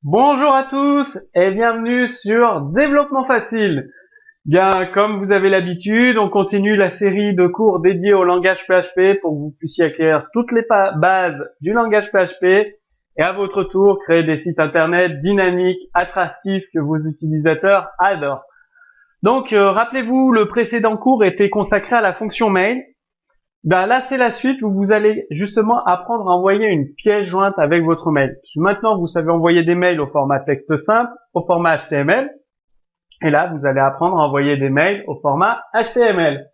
Bonjour à tous et bienvenue sur Développement Facile. Bien, comme vous avez l'habitude, on continue la série de cours dédiés au langage PHP pour que vous puissiez acquérir toutes les bases du langage PHP et à votre tour créer des sites internet dynamiques, attractifs que vos utilisateurs adorent. Donc, rappelez-vous, le précédent cours était consacré à la fonction mail. Ben là, c'est la suite où vous allez justement apprendre à envoyer une pièce jointe avec votre mail. Maintenant, vous savez envoyer des mails au format texte simple, au format HTML. Et là, vous allez apprendre à envoyer des mails au format HTML.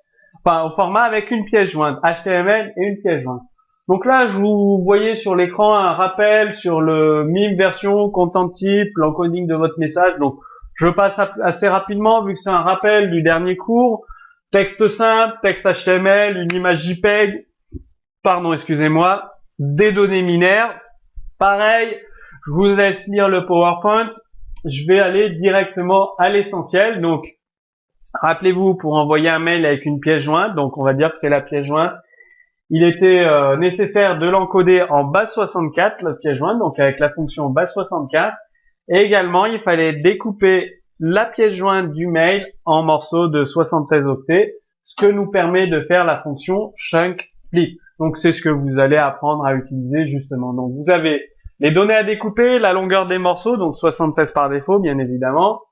Enfin, au format avec une pièce jointe, HTML et une pièce jointe. Donc là, je vous voyez sur l'écran un rappel sur le MIME version, content type, l'encoding de votre message. Donc, je passe assez rapidement vu que c'est un rappel du dernier cours. Texte simple, texte HTML, une image JPEG, des données binaires. Pareil, je vous laisse lire le PowerPoint. Je vais aller directement à l'essentiel. Donc, rappelez-vous, pour envoyer un mail avec une pièce jointe, donc on va dire que c'est la pièce jointe, il était nécessaire de l'encoder en base 64, la pièce jointe, donc avec la fonction base 64. Et également, il fallait découper la pièce jointe du mail en morceaux de 76 octets, ce que nous permet de faire la fonction chunk split. Donc c'est ce que vous allez apprendre à utiliser justement. Donc vous avez les données à découper, la longueur des morceaux, donc 76 par défaut bien évidemment,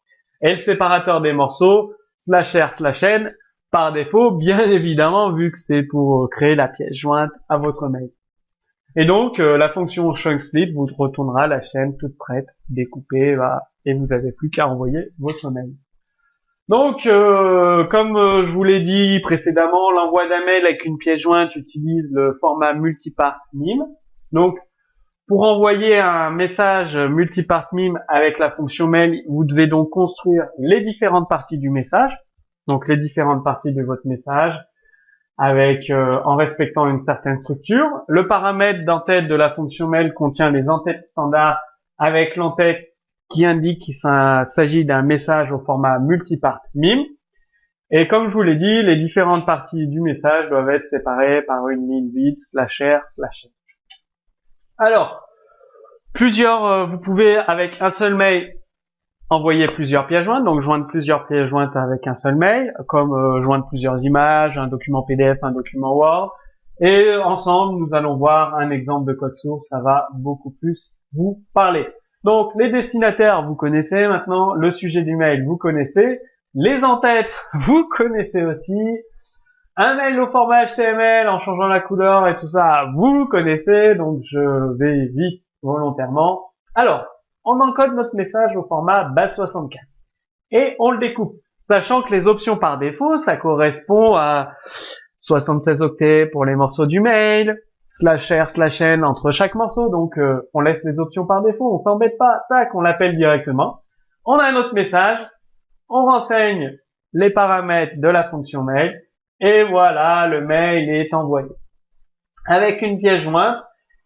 et le séparateur des morceaux, /r/n, par défaut bien évidemment vu que c'est pour créer la pièce jointe à votre mail. Et donc, la fonction chunk split vous retournera la chaîne toute prête, découpée, et vous n'avez plus qu'à envoyer votre mail. Donc, comme je vous l'ai dit précédemment, l'envoi d'un mail avec une pièce jointe utilise le format multipart MIME. Donc, pour envoyer un message multipart MIME avec la fonction mail, vous devez donc construire les différentes parties du message, donc les différentes parties de votre message, avec en respectant une certaine structure. Le paramètre d'entête de la fonction mail contient les entêtes standards avec l'entête qui indique qu'il s'agit d'un message au format multipart MIME. Et comme je vous l'ai dit, les différentes parties du message doivent être séparées par une ligne vide /r/n. Alors, vous pouvez avec un seul mail envoyer plusieurs pièces jointes, donc joindre plusieurs pièces jointes avec un seul mail, comme joindre plusieurs images, un document PDF, un document Word. Et ensemble, nous allons voir un exemple de code source, ça va beaucoup plus vous parler. Donc, les destinataires, vous connaissez maintenant, le sujet du mail, vous connaissez, les entêtes, vous connaissez aussi, un mail au format HTML en changeant la couleur et tout ça, vous connaissez, donc je vais vite volontairement. Alors, on encode notre message au format base 64 et on le découpe, sachant que les options par défaut, ça correspond à 76 octets pour les morceaux du mail, /r/n entre chaque morceau, donc on laisse les options par défaut, on s'embête pas, tac, on l'appelle directement. On a notre message, on renseigne les paramètres de la fonction mail, et voilà, le mail est envoyé. Avec une pièce jointe,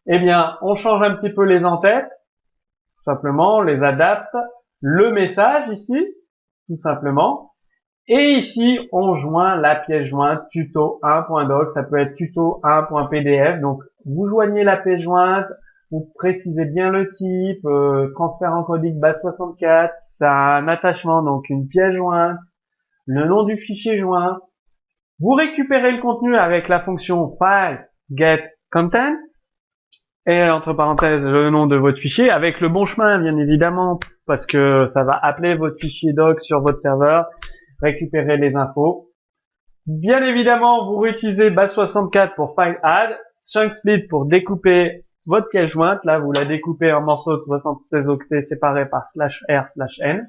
eh bien, on change un petit peu les entêtes, tout simplement, on les adapte, le message ici, tout simplement, et ici, on joint la pièce jointe tuto1.doc, ça peut être tuto1.pdf, donc vous joignez la pièce jointe, vous précisez bien le type, transfert encoding base 64, ça a un attachement, donc une pièce jointe, le nom du fichier joint, vous récupérez le contenu avec la fonction file get content, et entre parenthèses le nom de votre fichier, avec le bon chemin bien évidemment, parce que ça va appeler votre fichier doc sur votre serveur, récupérer les infos. Bien évidemment, vous réutilisez base 64 pour file add, chunk split pour découper votre pièce jointe, là vous la découpez en morceaux de 76 octets séparés par /r/n.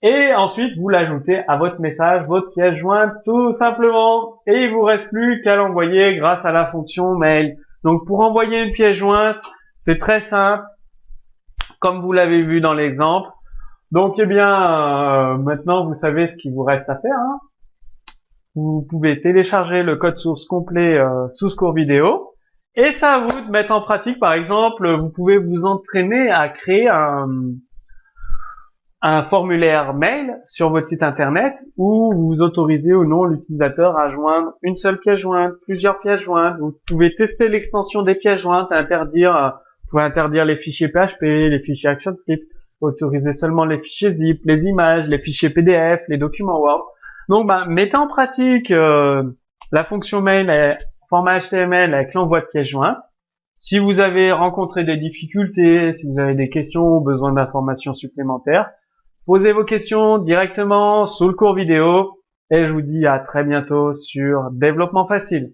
Et ensuite, vous l'ajoutez à votre message, votre pièce jointe, tout simplement. Et il vous reste plus qu'à l'envoyer grâce à la fonction mail. Donc, pour envoyer une pièce jointe, c'est très simple, comme vous l'avez vu dans l'exemple. Donc, eh bien, maintenant, vous savez ce qu'il vous reste à faire. Hein. Vous pouvez télécharger le code source complet sous ce cours vidéo. Et c'est à vous de mettre en pratique. Par exemple, vous pouvez vous entraîner à créer un formulaire mail sur votre site internet où vous autorisez ou non l'utilisateur à joindre une seule pièce jointe, plusieurs pièces jointes. Vous pouvez tester l'extension des pièces jointes, interdire, vous pouvez interdire les fichiers PHP, les fichiers ActionScript, autoriser seulement les fichiers zip, les images, les fichiers PDF, les documents Word. Donc, mettez en pratique la fonction mail format HTML avec l'envoi de pièces jointes. Si vous avez rencontré des difficultés, si vous avez des questions ou besoin d'informations supplémentaires, posez vos questions directement sous le cours vidéo et je vous dis à très bientôt sur Développement Facile.